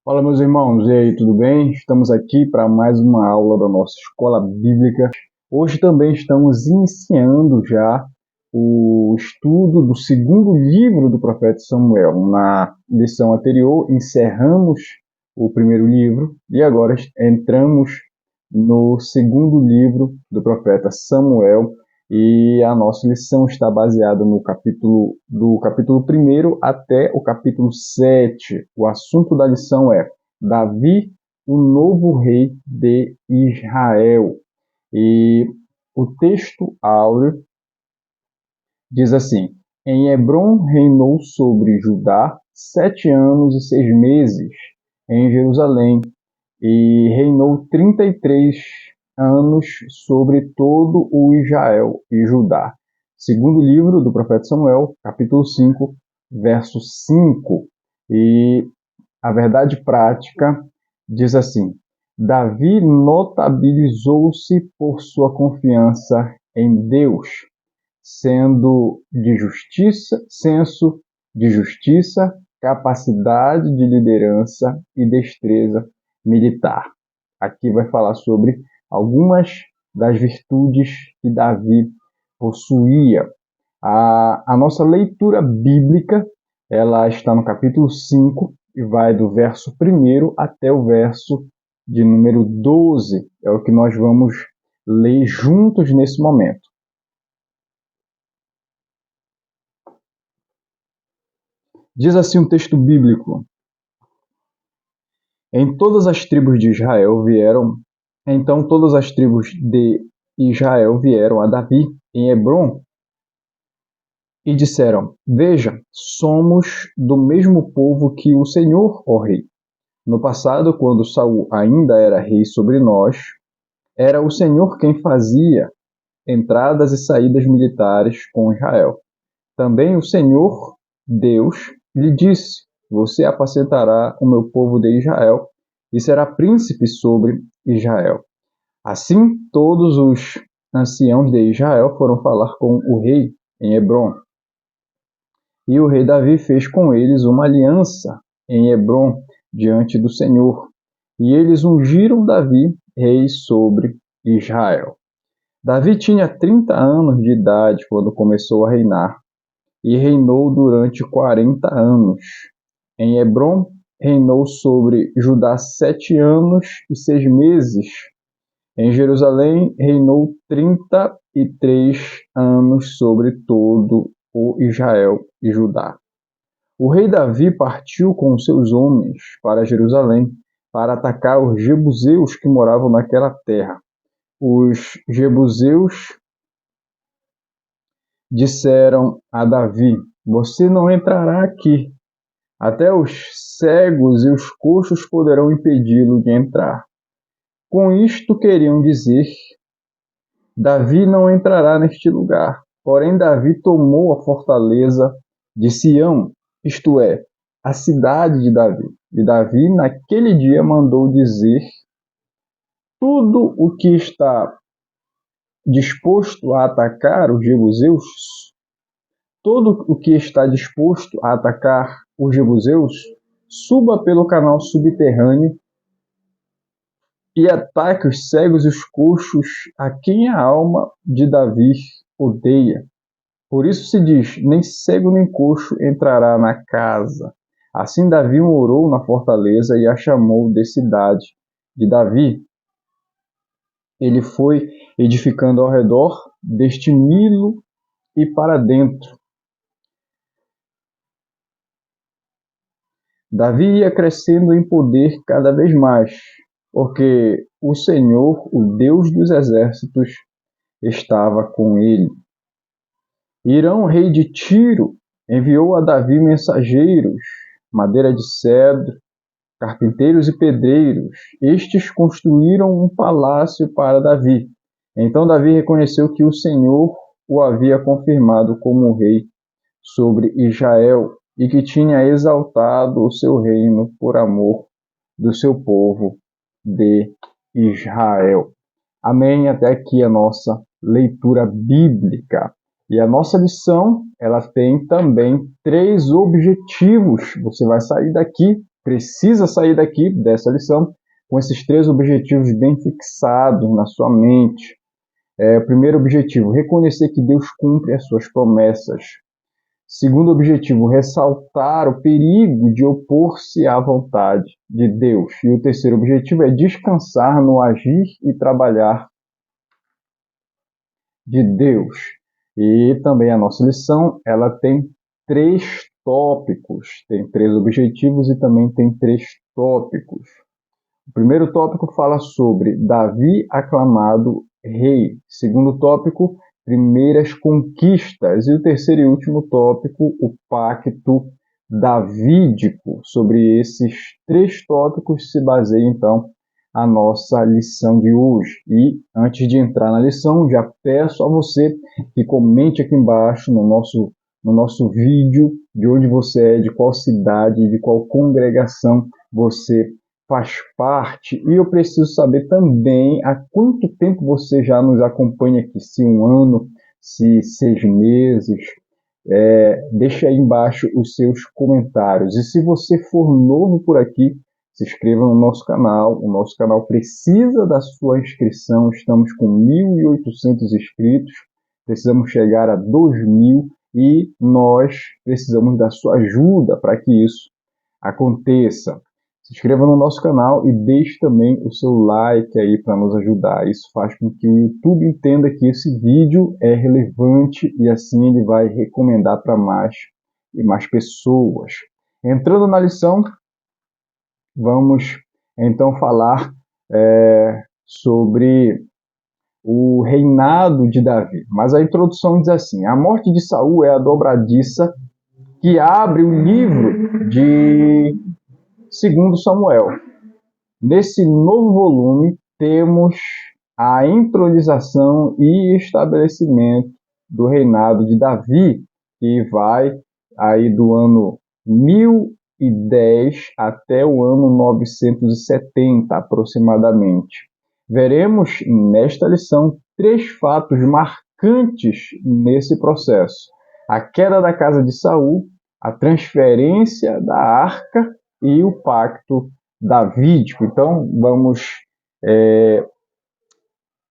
Fala, meus irmãos, e aí, tudo bem? Estamos aqui para mais uma aula da nossa escola bíblica. Hoje também estamos iniciando já o estudo do segundo livro do profeta Samuel. Na lição anterior, encerramos o primeiro livro e agora entramos no segundo livro do profeta Samuel. E a nossa lição está baseada no capítulo 1 até o capítulo 7. O assunto da lição é Davi, o novo rei de Israel. E o texto áureo diz assim: Em Hebrom reinou sobre Judá 7 anos e 6 meses, em Jerusalém, e reinou 33 anos sobre todo o Israel e Judá. Segundo livro do profeta Samuel, capítulo 5, verso 5. E a verdade prática diz assim: Davi notabilizou-se por sua confiança em Deus, senso de justiça, capacidade de liderança e destreza militar. Aqui vai falar sobre algumas das virtudes que Davi possuía. A nossa leitura bíblica, ela está no capítulo 5 e vai do verso 1 até o verso de número 12. É o que nós vamos ler juntos nesse momento. Diz assim um texto bíblico: Em todas as tribos de Israel vieram, então todas as tribos de Israel vieram a Davi em Hebrom e disseram: Veja, somos do mesmo povo que o Senhor, ó rei. No passado, quando Saul ainda era rei sobre nós, era o Senhor quem fazia entradas e saídas militares com Israel. Também o Senhor, Deus, lhe disse: Você apacentará o meu povo de Israel e será príncipe sobre Israel. Assim, todos os anciãos de Israel foram falar com o rei em Hebrom. E o rei Davi fez com eles uma aliança em Hebrom diante do Senhor. E eles ungiram Davi rei sobre Israel. Davi tinha 30 anos de idade quando começou a reinar e reinou durante 40 anos. Em Hebrom, reinou sobre Judá 7 anos e 6 meses. Em Jerusalém, reinou 33 anos sobre todo o Israel e Judá. O rei Davi partiu com seus homens para Jerusalém para atacar os jebuseus que moravam naquela terra. Os jebuseus disseram a Davi: Você não entrará aqui. Até os cegos e os coxos poderão impedi-lo de entrar. Com isto queriam dizer: Davi não entrará neste lugar. Porém, Davi tomou a fortaleza de Sião, isto é, a cidade de Davi. E Davi, naquele dia, mandou dizer: Tudo o que está disposto a atacar os jebuseus, todo o que está disposto a atacar os jebuseus, suba pelo canal subterrâneo e ataque os cegos e os coxos, a quem a alma de Davi odeia. Por isso se diz: nem cego nem coxo entrará na casa. Assim Davi morou na fortaleza e a chamou de cidade de Davi. Ele foi edificando ao redor deste Nilo e para dentro. Davi ia crescendo em poder cada vez mais, porque o Senhor, o Deus dos exércitos, estava com ele. Hirão, rei de Tiro, enviou a Davi mensageiros, madeira de cedro, carpinteiros e pedreiros. Estes construíram um palácio para Davi. Então Davi reconheceu que o Senhor o havia confirmado como rei sobre Israel e que tinha exaltado o seu reino por amor do seu povo de Israel. Amém? Até aqui a nossa leitura bíblica. E a nossa lição, ela tem também 3 objetivos. Você vai sair daqui precisa sair daqui, dessa lição, com esses 3 objetivos bem fixados na sua mente. Primeiro objetivo, reconhecer que Deus cumpre as suas promessas. Segundo objetivo, ressaltar o perigo de opor-se à vontade de Deus. E o terceiro objetivo é descansar no agir e trabalhar de Deus. E também a nossa lição, ela tem 3 tópicos, tem 3 objetivos e também tem 3 tópicos. O primeiro tópico fala sobre Davi aclamado rei. Segundo tópico, primeiras conquistas. E o terceiro e último tópico, o pacto davídico. Sobre esses 3 tópicos se baseia, então, a nossa lição de hoje. E antes de entrar na lição, já peço a você que comente aqui embaixo no nosso vídeo de onde você é, de qual cidade, de qual congregação você faz parte. E eu preciso saber também há quanto tempo você já nos acompanha aqui, se 1 ano, se 6 meses. Deixe aí embaixo os seus comentários. E se você for novo por aqui, se inscreva no nosso canal. O nosso canal precisa da sua inscrição. Estamos com 1.800 inscritos. Precisamos chegar a 2.000 e nós precisamos da sua ajuda para que isso aconteça. Se inscreva no nosso canal e deixe também o seu like aí para nos ajudar. Isso faz com que o YouTube entenda que esse vídeo é relevante e assim ele vai recomendar para mais e mais pessoas. Entrando na lição, vamos então falar sobre o reinado de Davi. Mas a introdução diz assim: a morte de Saul é a dobradiça que abre o livro de 2 Samuel. Nesse novo volume temos a entronização e estabelecimento do reinado de Davi, que vai aí do ano 1010 até o ano 970 aproximadamente. Veremos nesta lição 3 fatos marcantes nesse processo: a queda da casa de Saul, a transferência da arca e o pacto davídico. Então, vamos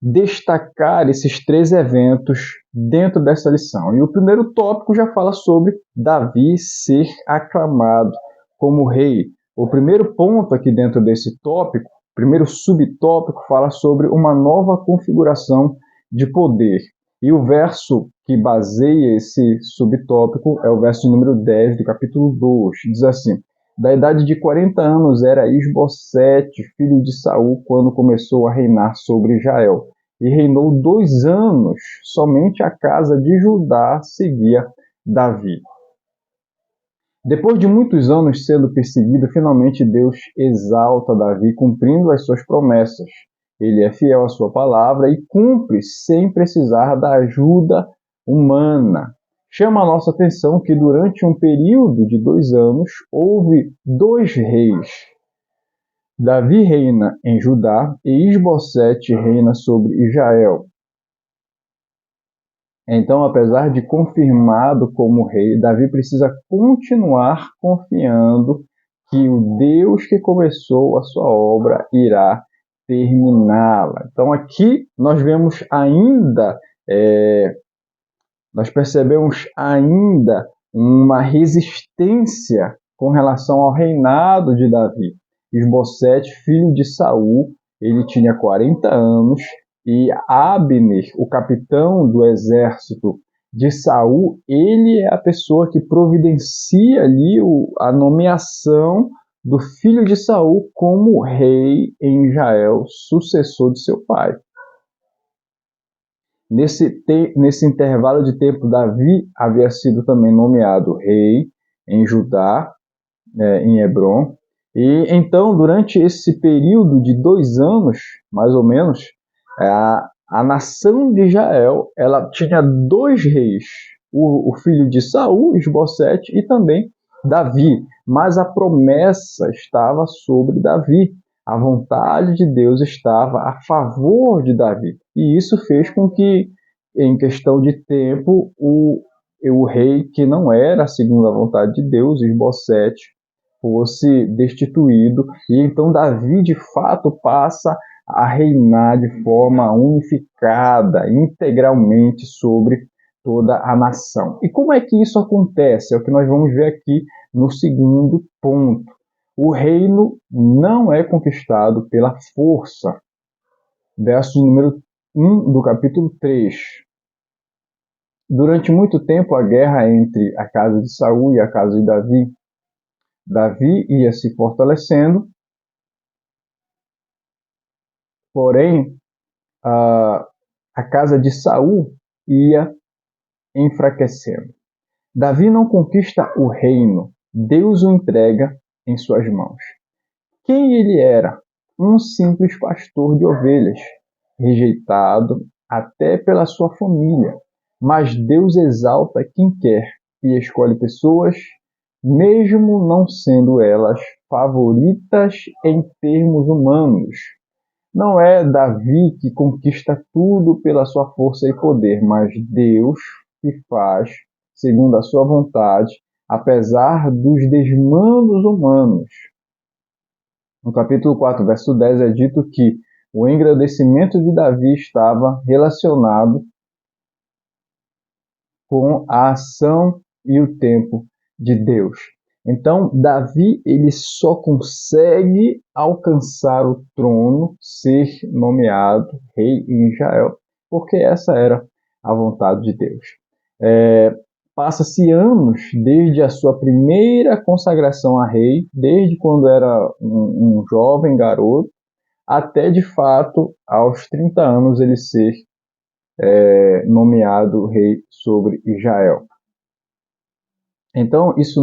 destacar esses 3 eventos dentro dessa lição. E o primeiro tópico já fala sobre Davi ser aclamado como rei. O primeiro ponto aqui dentro desse tópico, o primeiro subtópico, fala sobre uma nova configuração de poder. E o verso que baseia esse subtópico é o verso número 10 do capítulo 2. Diz assim: da idade de 40 anos era Isbossete, filho de Saul, quando começou a reinar sobre Israel. E reinou 2 anos. Somente a casa de Judá seguia Davi. Depois de muitos anos sendo perseguido, finalmente Deus exalta Davi, cumprindo as suas promessas. Ele é fiel à sua palavra e cumpre sem precisar da ajuda humana. Chama a nossa atenção que durante um período de 2 anos houve 2 reis. Davi reina em Judá e Isbossete reina sobre Israel. Então, apesar de confirmado como rei, Davi precisa continuar confiando que o Deus que começou a sua obra irá terminá-la. Então, aqui nós vemos ainda, nós percebemos ainda uma resistência com relação ao reinado de Davi. Isbossete, filho de Saul, ele tinha 40 anos, e Abner, o capitão do exército de Saul, ele é a pessoa que providencia ali a nomeação do filho de Saul como rei em Israel, sucessor de seu pai. Nesse intervalo de tempo, Davi havia sido também nomeado rei em Judá, em Hebrom. E então, durante esse período de 2 anos, mais ou menos, a nação de Israel, ela tinha 2 reis, o filho de Saul, Isbossete, e também Davi. Mas a promessa estava sobre Davi. A vontade de Deus estava a favor de Davi. E isso fez com que, em questão de tempo, o rei que não era segundo a vontade de Deus, Isbossete, fosse destituído, e então Davi de fato passa a reinar de forma unificada, integralmente sobre toda a nação. E como é que isso acontece? É o que nós vamos ver aqui no segundo ponto. O reino não é conquistado pela força. Verso número 1 do capítulo 3. Durante muito tempo, a guerra entre a casa de Saul e a casa de Davi. Davi ia se fortalecendo, porém, a casa de Saul ia enfraquecendo. Davi não conquista o reino, Deus o entrega em suas mãos. Quem ele era? Um simples pastor de ovelhas, rejeitado até pela sua família. Mas Deus exalta quem quer e escolhe pessoas, mesmo não sendo elas favoritas em termos humanos. Não é Davi que conquista tudo pela sua força e poder, mas Deus que faz segundo a sua vontade, apesar dos desmandos humanos. No capítulo 4, verso 10, é dito que o engrandecimento de Davi estava relacionado com a ação e o tempo de Deus. Então, Davi ele só consegue alcançar o trono, ser nomeado rei em Israel, porque essa era a vontade de Deus. Passa-se anos desde a sua primeira consagração a rei, desde quando era um jovem garoto, até de fato, aos 30 anos, ele ser nomeado rei sobre Israel. Então, isso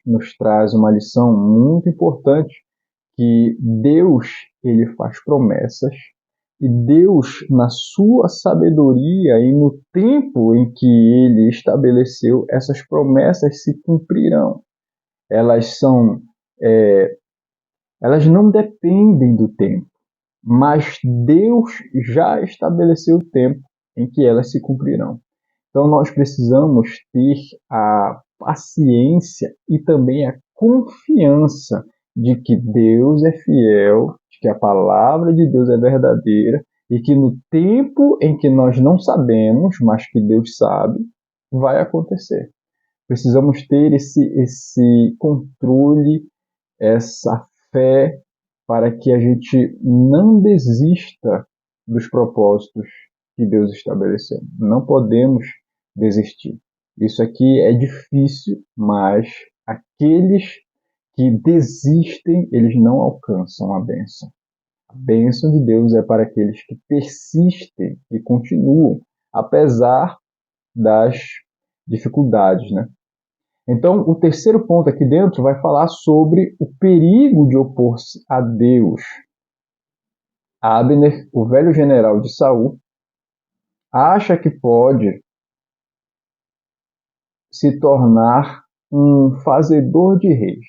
nos traz uma lição muito importante, que Deus ele faz promessas, e Deus, na sua sabedoria e no tempo em que ele estabeleceu, essas promessas se cumprirão. Elas são, elas não dependem do tempo, mas Deus já estabeleceu o tempo em que elas se cumprirão. Então nós precisamos ter a paciência e também a confiança de que Deus é fiel, de que a palavra de Deus é verdadeira e que no tempo em que nós não sabemos, mas que Deus sabe, vai acontecer. Precisamos ter esse controle, essa fé, para que a gente não desista dos propósitos que Deus estabeleceu. Não podemos desistir. Isso aqui é difícil, mas aqueles que desistem, eles não alcançam a bênção. A bênção de Deus é para aqueles que persistem e continuam, apesar das dificuldades, né? Então, o terceiro ponto aqui dentro vai falar sobre o perigo de opor-se a Deus. Abner, o velho general de Saul, acha que pode se tornar um fazedor de reis.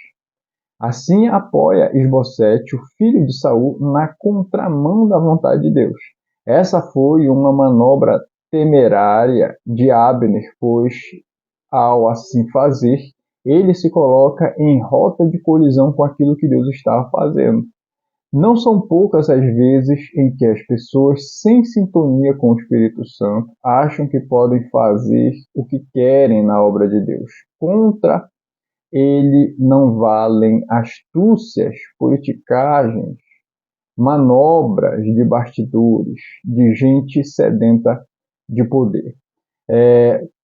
Assim apoia Isbosete, o filho de Saul, na contramão da vontade de Deus. Essa foi uma manobra temerária de Abner, pois, ao assim fazer, ele se coloca em rota de colisão com aquilo que Deus estava fazendo. Não são poucas as vezes em que as pessoas, sem sintonia com o Espírito Santo, acham que podem fazer o que querem na obra de Deus. Contra ele não valem astúcias, politicagens, manobras de bastidores, de gente sedenta de poder.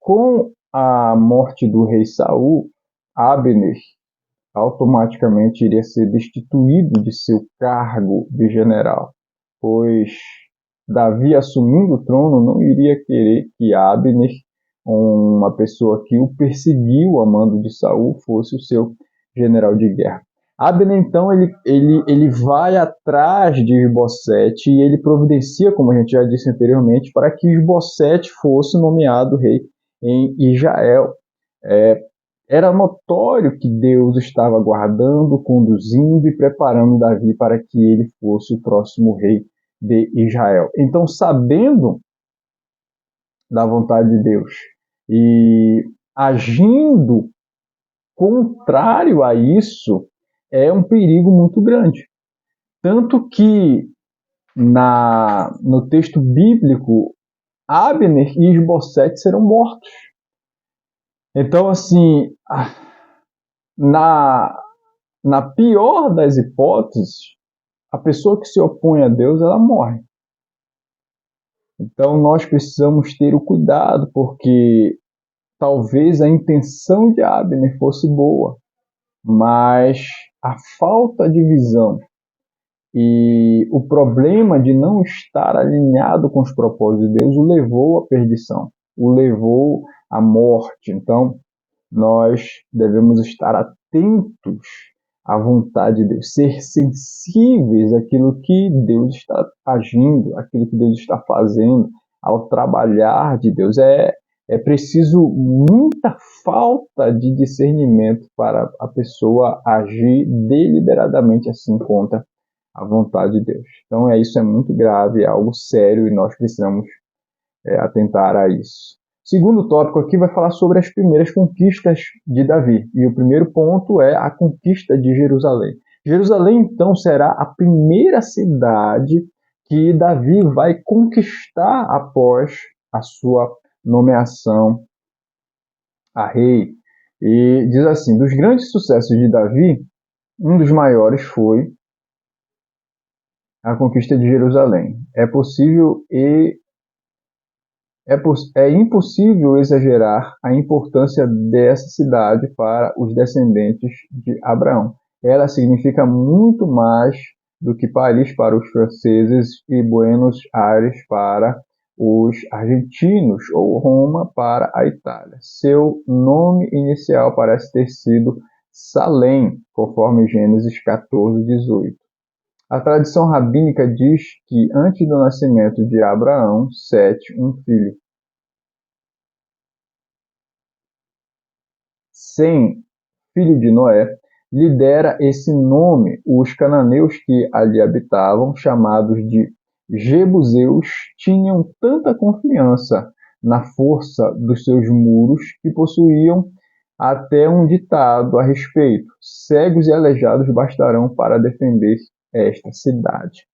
Com a morte do rei Saul, Abner automaticamente iria ser destituído de seu cargo de general, pois Davi, assumindo o trono, não iria querer que Abner, uma pessoa que o perseguiu a mando de Saul, fosse o seu general de guerra. Abner, então, ele vai atrás de Isbosete e ele providencia, como a gente já disse anteriormente, para que Isbosete fosse nomeado rei em Israel. Era notório que Deus estava guardando, conduzindo e preparando Davi para que ele fosse o próximo rei de Israel. Então, sabendo da vontade de Deus e agindo contrário a isso, é um perigo muito grande. Tanto que no texto bíblico, Abner e Isbossete serão mortos. Então, assim, na, na pior das hipóteses, a pessoa que se opõe a Deus, ela morre. Então, nós precisamos ter o cuidado, porque talvez a intenção de Abner fosse boa, mas a falta de visão e o problema de não estar alinhado com os propósitos de Deus o levou à perdição, o levou à morte. Então, nós devemos estar atentos à vontade de Deus, ser sensíveis àquilo que Deus está agindo, àquilo que Deus está fazendo, ao trabalhar de Deus. É preciso muita falta de discernimento para a pessoa agir deliberadamente assim contra a vontade de Deus. Então, isso é muito grave, é algo sério e nós precisamos atentar a isso. Segundo tópico aqui vai falar sobre as primeiras conquistas de Davi. E o primeiro ponto é a conquista de Jerusalém. Jerusalém, então, será a primeira cidade que Davi vai conquistar após a sua nomeação a rei. E diz assim, dos grandes sucessos de Davi, um dos maiores foi a conquista de Jerusalém. É impossível exagerar a importância dessa cidade para os descendentes de Abraão. Ela significa muito mais do que Paris para os franceses e Buenos Aires para os argentinos ou Roma para a Itália. Seu nome inicial parece ter sido Salém, conforme Gênesis 14:18. A tradição rabínica diz que antes do nascimento de Abraão, Sete, um filho, Sem, filho de Noé, lhe dera esse nome os cananeus que ali habitavam, chamados de Jebuseus, tinham tanta confiança na força dos seus muros que possuíam até um ditado a respeito: cegos e aleijados bastarão para defender esta cidade.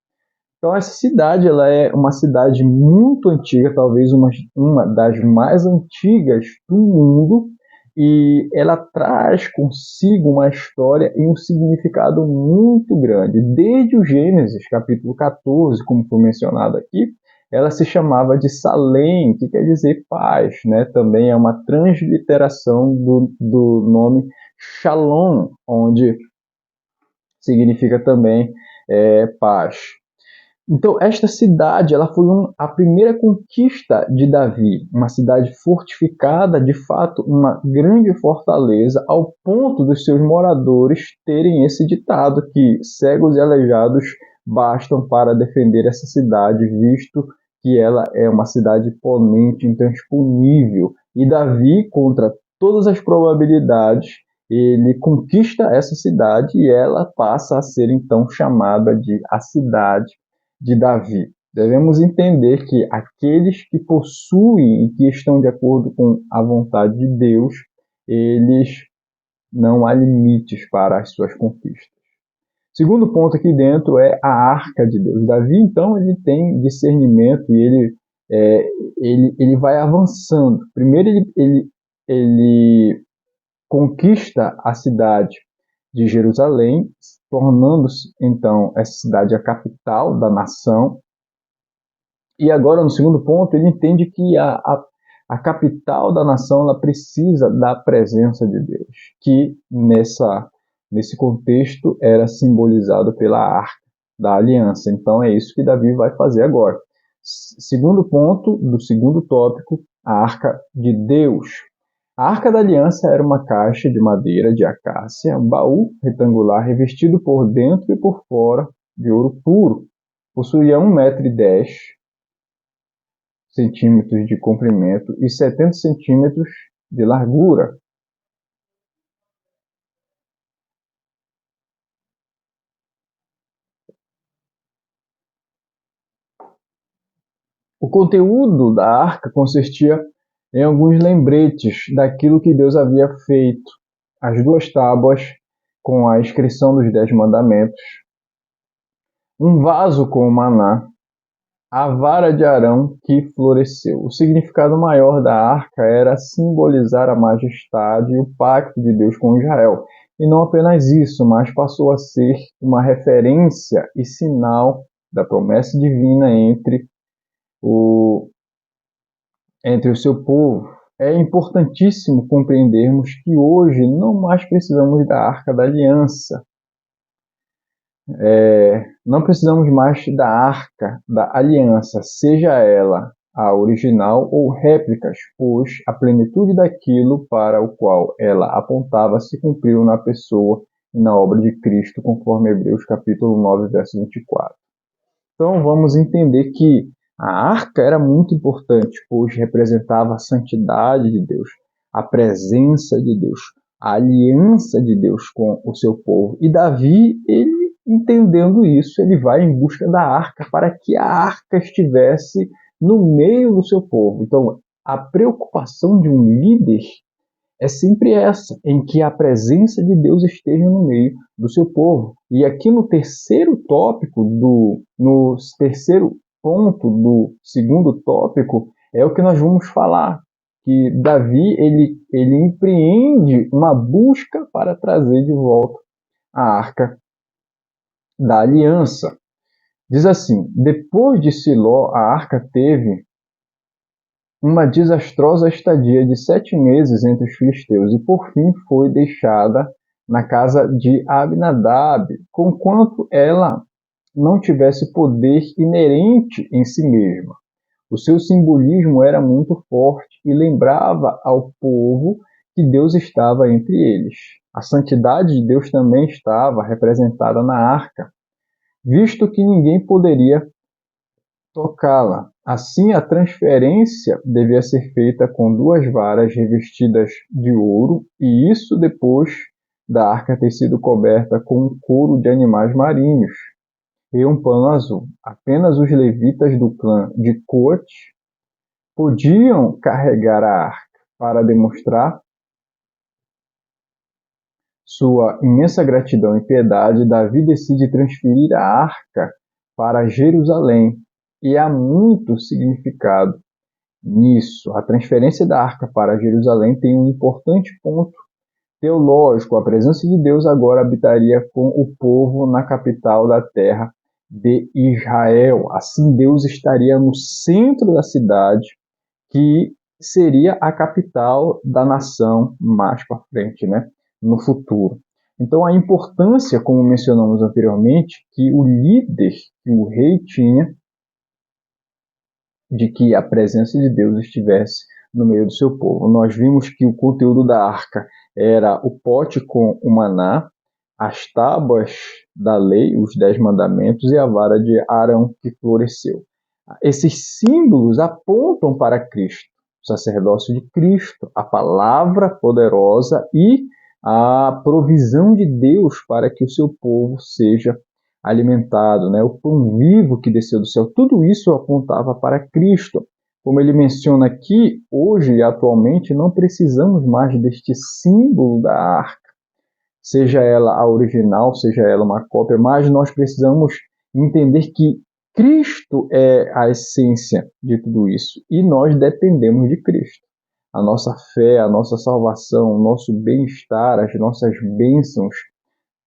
Então, essa cidade ela é uma cidade muito antiga, talvez uma das mais antigas do mundo, e ela traz consigo uma história e um significado muito grande. Desde o Gênesis, capítulo 14, como foi mencionado aqui, ela se chamava de Salém, que quer dizer paz, né? Também é uma transliteração do nome Shalom, onde significa também paz. Então, esta cidade ela foi a primeira conquista de Davi, uma cidade fortificada, de fato, uma grande fortaleza, ao ponto dos seus moradores terem esse ditado que cegos e aleijados bastam para defender essa cidade, visto que ela é uma cidade imponente, intransponível. E Davi, contra todas as probabilidades, ele conquista essa cidade e ela passa a ser então chamada de a cidade de Davi. Devemos entender que aqueles que possuem e que estão de acordo com a vontade de Deus, eles não há limites para as suas conquistas. Segundo ponto aqui dentro é a arca de Deus. Davi, então, ele tem discernimento e ele vai avançando. Primeiro, ele conquista a cidade de Jerusalém, tornando-se então essa cidade a capital da nação. E agora, no segundo ponto, ele entende que a capital da nação ela precisa da presença de Deus, que nesse contexto era simbolizado pela arca da aliança. Então é isso que Davi vai fazer agora. Segundo ponto do segundo tópico, a arca de Deus. A Arca da Aliança era uma caixa de madeira de acácia, um baú retangular revestido por dentro e por fora de ouro puro. Possuía 1,10 centímetros de comprimento e 70 centímetros de largura. O conteúdo da arca consistia em alguns lembretes daquilo que Deus havia feito. As duas tábuas com a inscrição dos 10 mandamentos, um vaso com o maná, a vara de Arão que floresceu. O significado maior da arca era simbolizar a majestade e o pacto de Deus com Israel. E não apenas isso, mas passou a ser uma referência e sinal da promessa divina entre o seu povo. É importantíssimo compreendermos que hoje não mais precisamos da Arca da Aliança. Não precisamos mais da Arca da Aliança, seja ela a original ou réplicas, pois a plenitude daquilo para o qual ela apontava se cumpriu na pessoa e na obra de Cristo, conforme Hebreus capítulo 9, verso 24. Então vamos entender que a arca era muito importante, pois representava a santidade de Deus, a presença de Deus, a aliança de Deus com o seu povo. E Davi, ele entendendo isso, ele vai em busca da arca para que a arca estivesse no meio do seu povo. Então, a preocupação de um líder é sempre essa, em que a presença de Deus esteja no meio do seu povo. E aqui no terceiro tópico, no terceiro ponto do segundo tópico, é o que nós vamos falar, que Davi ele empreende uma busca para trazer de volta a arca da aliança. Diz assim: depois de Siló, a arca teve uma desastrosa estadia de 7 meses entre os filisteus, e por fim foi deixada na casa de Abinadab, conquanto ela não tivesse poder inerente em si mesma. O seu simbolismo era muito forte e lembrava ao povo que Deus estava entre eles. A santidade de Deus também estava representada na arca, visto que ninguém poderia tocá-la. Assim, a transferência devia ser feita com 2 varas revestidas de ouro, e isso depois da arca ter sido coberta com um couro de animais marinhos e um pano azul. Apenas os levitas do clã de Coate podiam carregar a arca. Para demonstrar sua imensa gratidão e piedade, Davi decide transferir a arca para Jerusalém, e há muito significado nisso. A transferência da arca para Jerusalém tem um importante ponto teológico. A presença de Deus agora habitaria com o povo na capital da terra de Israel. Assim, Deus estaria no centro da cidade, que seria a capital da nação mais para frente, né? No futuro. Então, a importância, como mencionamos anteriormente, que o líder que o rei tinha de que a presença de Deus estivesse no meio do seu povo. Nós vimos que o conteúdo da arca era o pote com o maná, as tábuas da lei, os 10 mandamentos, e a vara de Arão que floresceu. Esses símbolos apontam para Cristo, o sacerdócio de Cristo, a palavra poderosa e a provisão de Deus para que o seu povo seja alimentado, né? O pão vivo que desceu do céu. Tudo isso apontava para Cristo. Como ele menciona aqui, hoje e atualmente não precisamos mais deste símbolo da arca, seja ela a original, seja ela uma cópia, mas nós precisamos entender que Cristo é a essência de tudo isso e nós dependemos de Cristo. A nossa fé, a nossa salvação, o nosso bem-estar, as nossas bênçãos,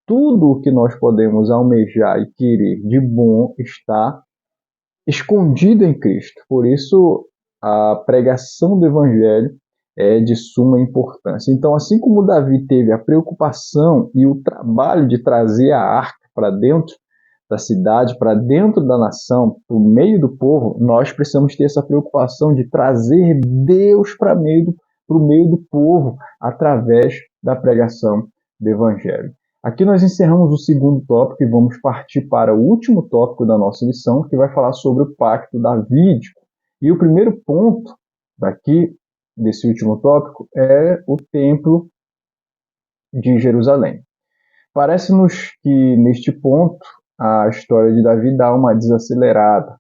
tudo o que nós podemos almejar e querer de bom está escondido em Cristo. Por isso, a pregação do Evangelho é de suma importância. Então, assim como Davi teve a preocupação e o trabalho de trazer a arca para dentro da cidade, para dentro da nação, para o meio do povo, nós precisamos ter essa preocupação de trazer Deus para o meio do povo através da pregação do Evangelho. Aqui nós encerramos o segundo tópico e vamos partir para o último tópico da nossa lição, que vai falar sobre o pacto davídico. E o primeiro ponto daqui, desse último tópico, é o templo de Jerusalém. Parece-nos que, neste ponto, a história de Davi dá uma desacelerada.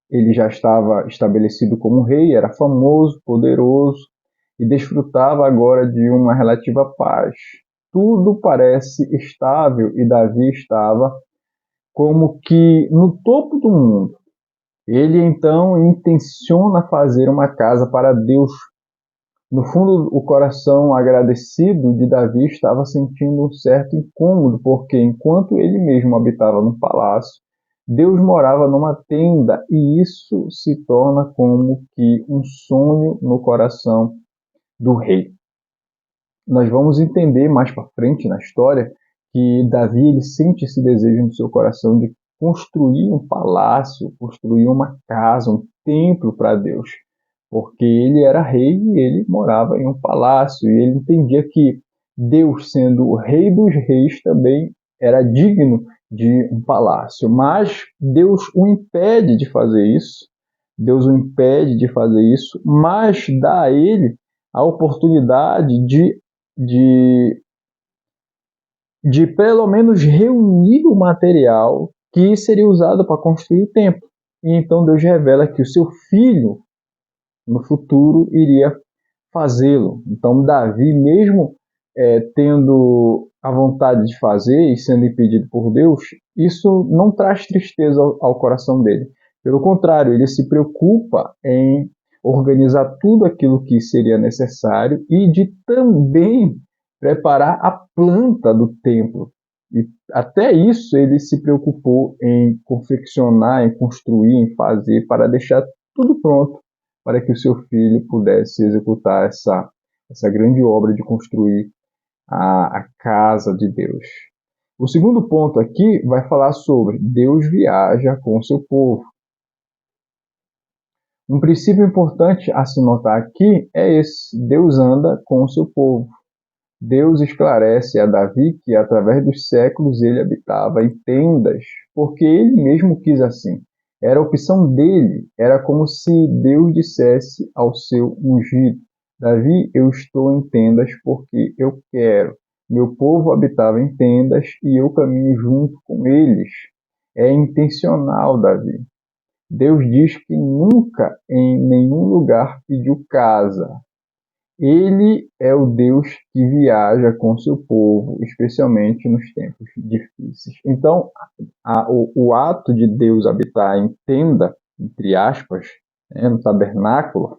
Ele já estava estabelecido como rei, era famoso, poderoso, e desfrutava agora de uma relativa paz. Tudo parece estável e Davi estava como que no topo do mundo. Ele então intenciona fazer uma casa para Deus. No fundo, o coração agradecido de Davi estava sentindo um certo incômodo, porque enquanto ele mesmo habitava num palácio, Deus morava numa tenda, e isso se torna como que um sonho no coração do rei. Nós vamos entender mais para frente na história que Davi ele sente esse desejo no seu coração de construir um palácio, construir uma casa, um templo para Deus, porque ele era rei e ele morava em um palácio, e ele entendia que Deus, sendo o rei dos reis, também era digno de um palácio. Mas Deus o impede de fazer isso, Deus o impede de fazer isso, mas dá a ele a oportunidade de, de pelo menos reunir o material que seria usado para construir o templo. E então Deus revela que o seu filho, no futuro, iria fazê-lo. Então Davi, mesmo tendo a vontade de fazer e sendo impedido por Deus, isso não traz tristeza ao coração dele. Pelo contrário, ele se preocupa em organizar tudo aquilo que seria necessário e de também preparar a planta do templo. E até isso ele se preocupou em confeccionar, em construir, em fazer, para deixar tudo pronto para que o seu filho pudesse executar essa grande obra de construir a casa de Deus. O segundo ponto aqui vai falar sobre Deus viaja com o seu povo. Um princípio importante a se notar aqui é esse: Deus anda com o seu povo. Deus esclarece a Davi que através dos séculos ele habitava em tendas, porque ele mesmo quis assim. Era a opção dele, era como se Deus dissesse ao seu ungido: Davi, eu estou em tendas porque eu quero. Meu povo habitava em tendas e eu caminho junto com eles. É intencional, Davi. Deus diz que nunca em nenhum lugar pediu casa. Ele é o Deus que viaja com seu povo, especialmente nos tempos difíceis. Então, o ato de Deus habitar em tenda, entre aspas, no tabernáculo,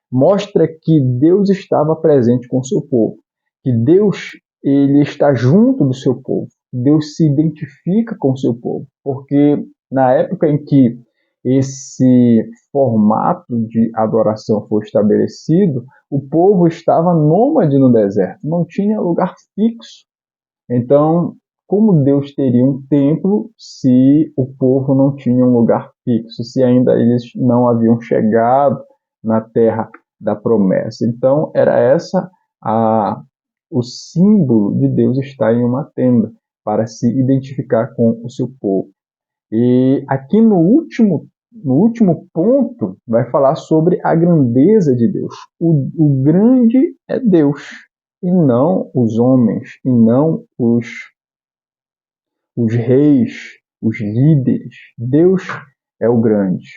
mostra que Deus estava presente com seu povo, que Deus ele está junto do seu povo, Deus se identifica com seu povo, porque na época em que esse formato de adoração foi estabelecido, o povo estava nômade no deserto, não tinha lugar fixo. Então, como Deus teria um templo se o povo não tinha um lugar fixo, se ainda eles não haviam chegado na terra da promessa? Então, era essa o símbolo de Deus estar em uma tenda, para se identificar com o seu povo. E aqui no último ponto, vai falar sobre a grandeza de Deus. O grande é Deus, e não os homens, e não os reis, os líderes. Deus é o grande.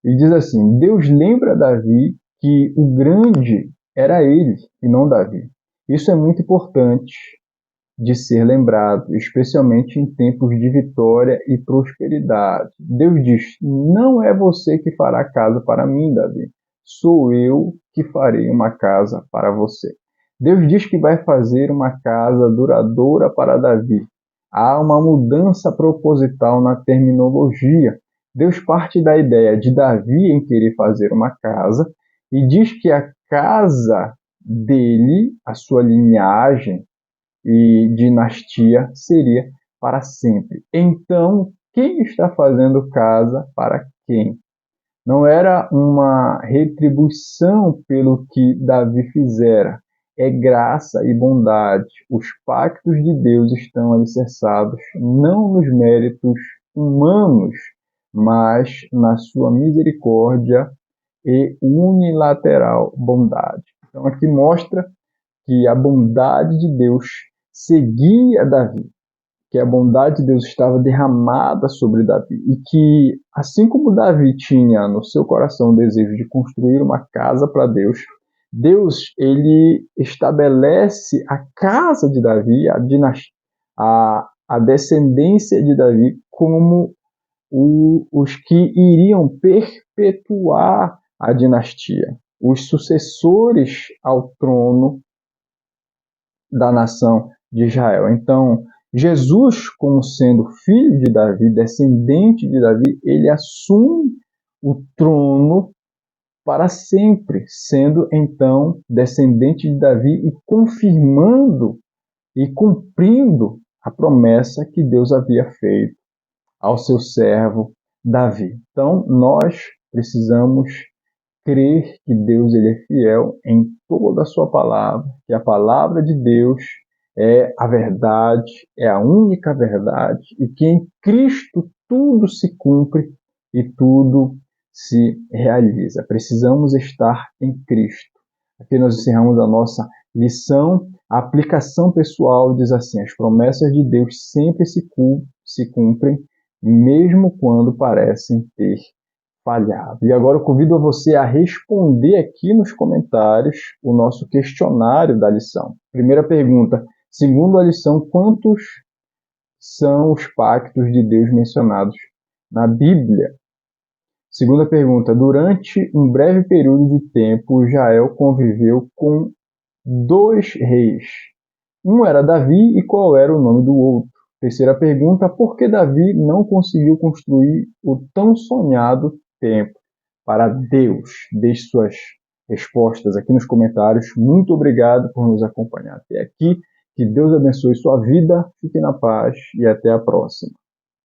E diz assim: Deus lembra a Davi que o grande era ele e não Davi. Isso é muito importante de ser lembrado, especialmente em tempos de vitória e prosperidade. Deus diz: não é você que fará casa para mim, Davi. Sou eu que farei uma casa para você. Deus diz que vai fazer uma casa duradoura para Davi. Há uma mudança proposital na terminologia. Deus parte da ideia de Davi em querer fazer uma casa e diz que a casa dele, a sua linhagem e dinastia, seria para sempre. Então, quem está fazendo casa para quem? Não era uma retribuição pelo que Davi fizera, é graça e bondade. Os pactos de Deus estão alicerçados não nos méritos humanos, mas na sua misericórdia e unilateral bondade. Então aqui mostra que a bondade de Deus seguia Davi. que a bondade de Deus estava derramada sobre Davi e que, assim como Davi tinha no seu coração o desejo de construir uma casa para Deus, Deus ele estabelece a casa de Davi, a descendência de Davi, como os que iriam perpetuar a dinastia, os sucessores ao trono da nação de Israel. Então, Jesus, como sendo filho de Davi, descendente de Davi, ele assume o trono para sempre, sendo então descendente de Davi e confirmando e cumprindo a promessa que Deus havia feito ao seu servo Davi. Então, nós precisamos crer que Deus ele é fiel em toda a sua palavra, que a palavra de Deus é a verdade, é a única verdade, e que em Cristo tudo se cumpre e tudo se realiza. Precisamos estar em Cristo. Aqui nós encerramos a nossa lição. A aplicação pessoal diz assim: as promessas de Deus sempre se cumprem, mesmo quando parecem ter falhado. E agora eu convido você a responder aqui nos comentários o nosso questionário da lição. Primeira pergunta: segundo a lição, quantos são os pactos de Deus mencionados na Bíblia? Segunda pergunta: durante um breve período de tempo, Israel conviveu com dois reis. Um era Davi, e qual era o nome do outro? Terceira pergunta: por que Davi não conseguiu construir o tão sonhado templo para Deus? Deixe suas respostas aqui nos comentários. Muito obrigado por nos acompanhar até aqui. Que Deus abençoe sua vida, fique na paz e até a próxima.